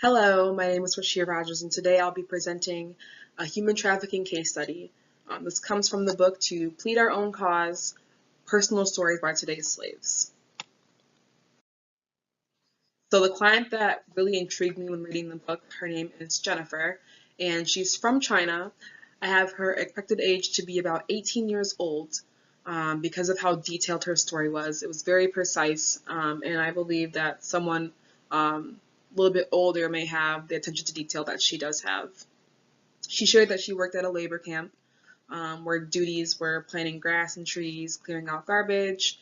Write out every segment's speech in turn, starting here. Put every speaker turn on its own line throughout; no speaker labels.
Hello, my name is Rashia Rogers, and today I'll be presenting a human trafficking case study. This comes from the book To Plead Our Own Cause, Personal Stories by Today's Slaves. So the client that really intrigued me when reading the book, her name is Jennifer, and she's from China. I have her expected age to be about 18 years old because of how detailed her story was. It was very precise, and I believe that someone a little bit older may have the attention to detail that she does have. She shared that she worked at a labor camp where duties were planting grass and trees, clearing out garbage,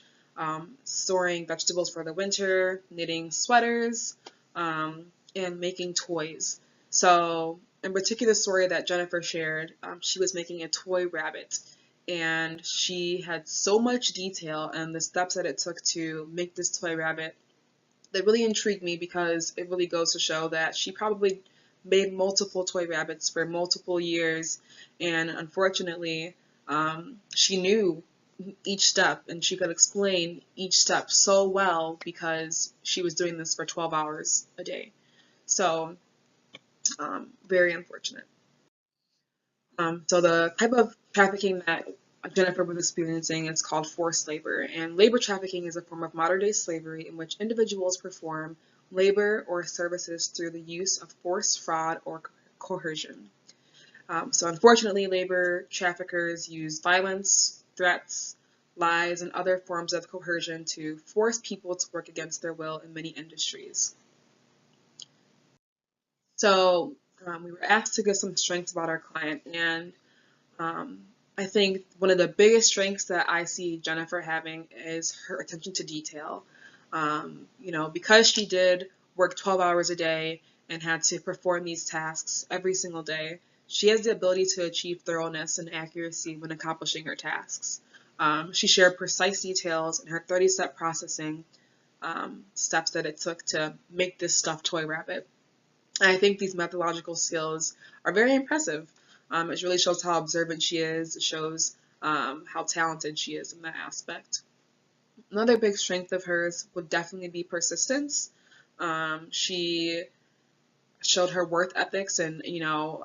storing vegetables for the winter, knitting sweaters, and making toys. So, in particular story that Jennifer shared, she was making a toy rabbit, and she had so much detail and the steps that it took to make this toy rabbit that really intrigued me because it really goes to show that she probably made multiple toy rabbits for multiple years, and unfortunately, she knew each step and she could explain each step so well because she was doing this for 12 hours a day. So, very unfortunate. So the type of trafficking that Jennifer was experiencing is called forced labor, and labor trafficking is a form of modern-day slavery in which individuals perform labor or services through the use of force, fraud, or coercion. So unfortunately, labor traffickers use violence, threats, lies, and other forms of coercion to force people to work against their will in many industries. So we were asked to give some strengths about our client, and Um, I think one of the biggest strengths that I see Jennifer having is her attention to detail. Because she did work 12 hours a day and had to perform these tasks every single day, she has the ability to achieve thoroughness and accuracy when accomplishing her tasks. She shared precise details in her 30-step processing steps that it took to make this stuffed toy rabbit. And I think these methodological skills are very impressive. It really shows how observant she is. It shows how talented she is in that aspect. Another big strength of hers would definitely be persistence. She showed her worth ethics and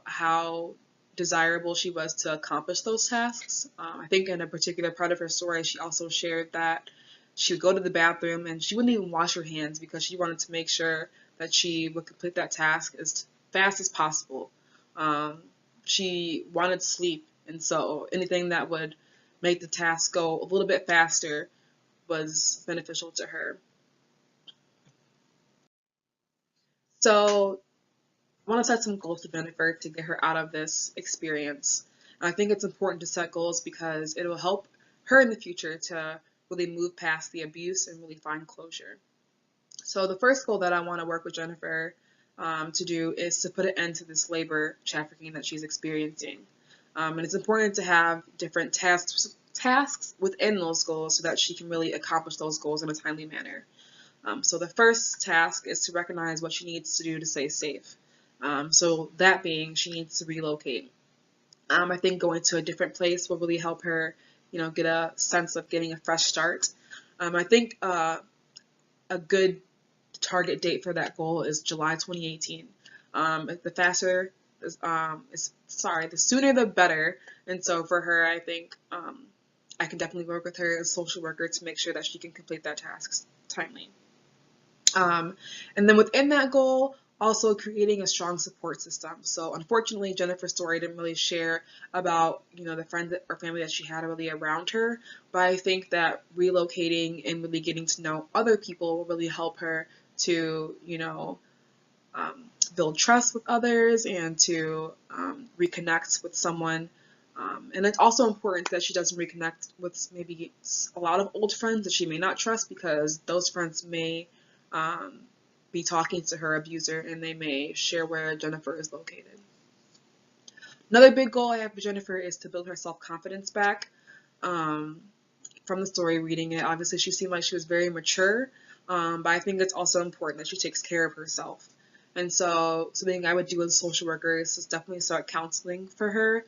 how desirable she was to accomplish those tasks. I think in a particular part of her story, she also shared that she would go to the bathroom and she wouldn't even wash her hands because she wanted to make sure that she would complete that task as fast as possible. Um, she wanted sleep, and so anything that would make the task go a little bit faster was beneficial to her. So I want to set some goals to Jennifer to get her out of this experience. And I think it's important to set goals because it will help her in the future to really move past the abuse and really find closure. So the first goal that I want to work with Jennifer to do is to put an end to this labor trafficking that she's experiencing. And it's important to have different tasks within those goals so that she can really accomplish those goals in a timely manner. So the first task is to recognize what she needs to do to stay safe. So that being, she needs to relocate. I think going to a different place will really help her, get a sense of getting a fresh start. I think a good target date for that goal is July 2018. The faster, the sooner the better. And so for her, I think I can definitely work with her as a social worker to make sure that she can complete that task timely. And then within that goal, also creating a strong support system. So unfortunately, Jennifer's story didn't really share about, the friends or family that she had really around her. But I think that relocating and really getting to know other people will really help her to, build trust with others and to reconnect with someone. And it's also important that she doesn't reconnect with maybe a lot of old friends that she may not trust because those friends may be talking to her abuser and they may share where Jennifer is located. Another big goal I have for Jennifer is to build her self-confidence back. From the story reading it, obviously she seemed like she was very mature, but I think it's also important that she takes care of herself. And so something I would do as a social worker is definitely start counseling for her,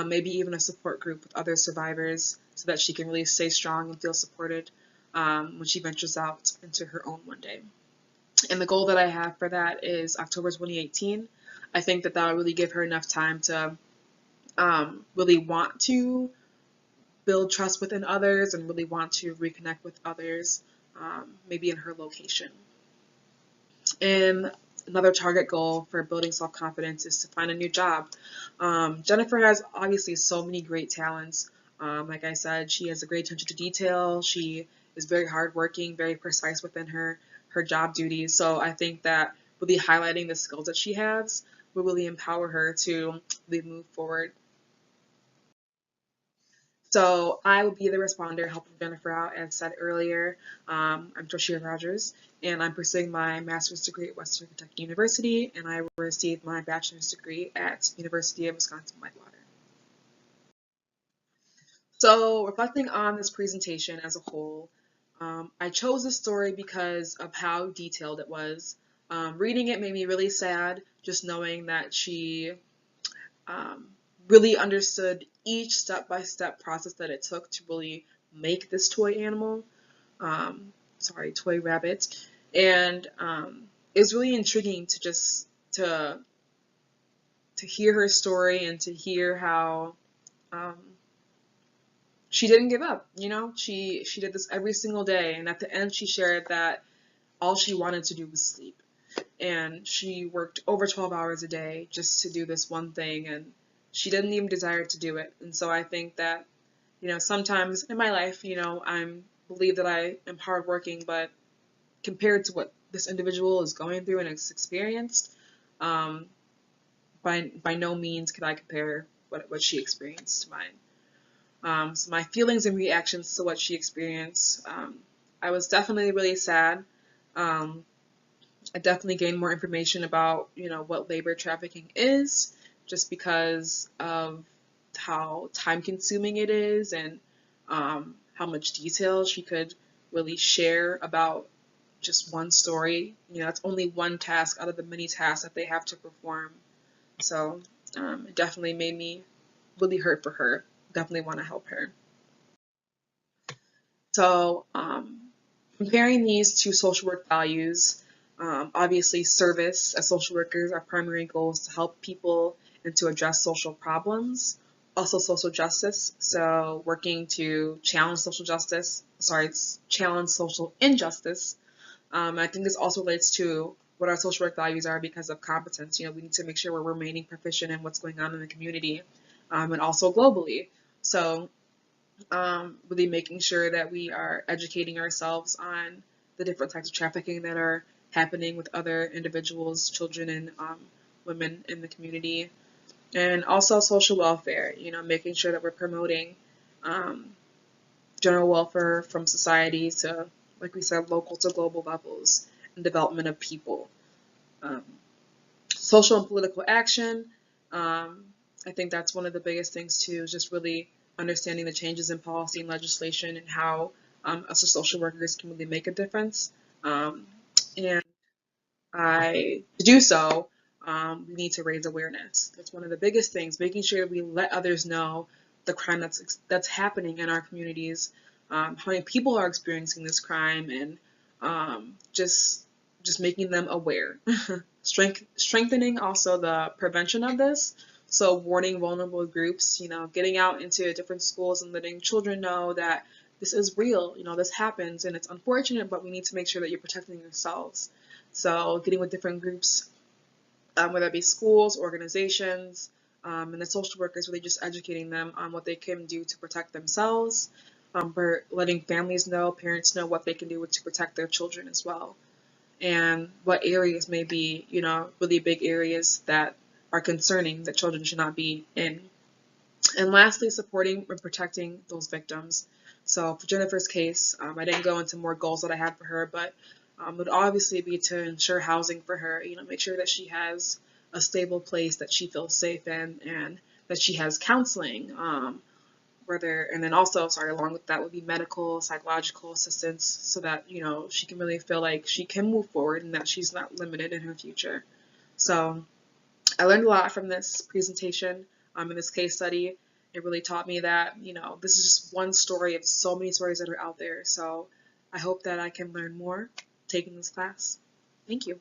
maybe even a support group with other survivors so that she can really stay strong and feel supported when she ventures out into her own one day. And the goal that I have for that is October 2018. I think that that will really give her enough time to really want to build trust within others and really want to reconnect with others, maybe in her location. And another target goal for building self-confidence is to find a new job. Jennifer has obviously so many great talents. Like I said, she has a great attention to detail. She is very hardworking, very precise within her job duties. So I think that really highlighting the skills that she has will really empower her to really move forward. So I will be the responder helping Jennifer out, as said earlier. I'm Tricia Rogers, and I'm pursuing my master's degree at Western Kentucky University, and I received my bachelor's degree at University of Wisconsin-Whitewater. So reflecting on this presentation as a whole, I chose this story because of how detailed it was. Reading it made me really sad, just knowing that she um, really understood each step-by-step process that it took to really make this toy animal, sorry, toy rabbit, and it was really intriguing to just to hear her story and to hear how um, she didn't give up. You know, she did this every single day, and at the end, she shared that all she wanted to do was sleep, and she worked over 12 hours a day just to do this one thing, and she didn't even desire to do it. And so I think that, you know, sometimes in my life, you know, I believe that I am hardworking, but compared to what this individual is going through and has experienced, um, by no means can I compare what she experienced to mine. So my feelings and reactions to what she experienced, I was definitely really sad. Um, I definitely gained more information about, you know, what labor trafficking is, just because of how time consuming it is, and how much detail she could really share about just one story. You know, it's only one task out of the many tasks that they have to perform. So it definitely made me really hurt for her. Definitely want to help her. So, comparing these two social work values, obviously, service as social workers, our primary goal is to help people and to address social problems. Also, social justice, so working to challenge social justice, sorry, challenge social injustice. I think this also relates to what our social work values are because of competence. You know, we need to make sure we're remaining proficient in what's going on in the community, and also globally. So, really making sure that we are educating ourselves on the different types of trafficking that are happening with other individuals, children, and women in the community. And also social welfare, you know, making sure that we're promoting um, general welfare from society to, like we said, local to global levels, and development of people. Um, Social and political action. Um, I think that's one of the biggest things too, is just really understanding the changes in policy and legislation and how us as social workers can really make a difference. Um, and to do so, we need to raise awareness. That's one of the biggest things, making sure we let others know the crime that's happening in our communities, how many people are experiencing this crime, and just making them aware. Strengthening also the prevention of this. So warning vulnerable groups, you know, getting out into different schools and letting children know that this is real, you know, this happens and it's unfortunate, but we need to make sure that you're protecting yourselves. So getting with different groups, whether it be schools, organizations, and the social workers, really just educating them on what they can do to protect themselves, for letting families know, parents know what they can do to protect their children as well, and what areas may be, you know, really big areas that are concerning that children should not be in. And lastly, supporting and protecting those victims. So for Jennifer's case, I didn't go into more goals that I had for her, but would obviously be to ensure housing for her, you know, make sure that she has a stable place that she feels safe in, and that she has counseling, and then also, sorry, along with that would be medical, psychological assistance, so that, you know, she can really feel like she can move forward and that she's not limited in her future. So I learned a lot from this presentation, in this case study. It really taught me that, you know, this is just one story of so many stories that are out there. So I hope that I can learn more taking this class. Thank you.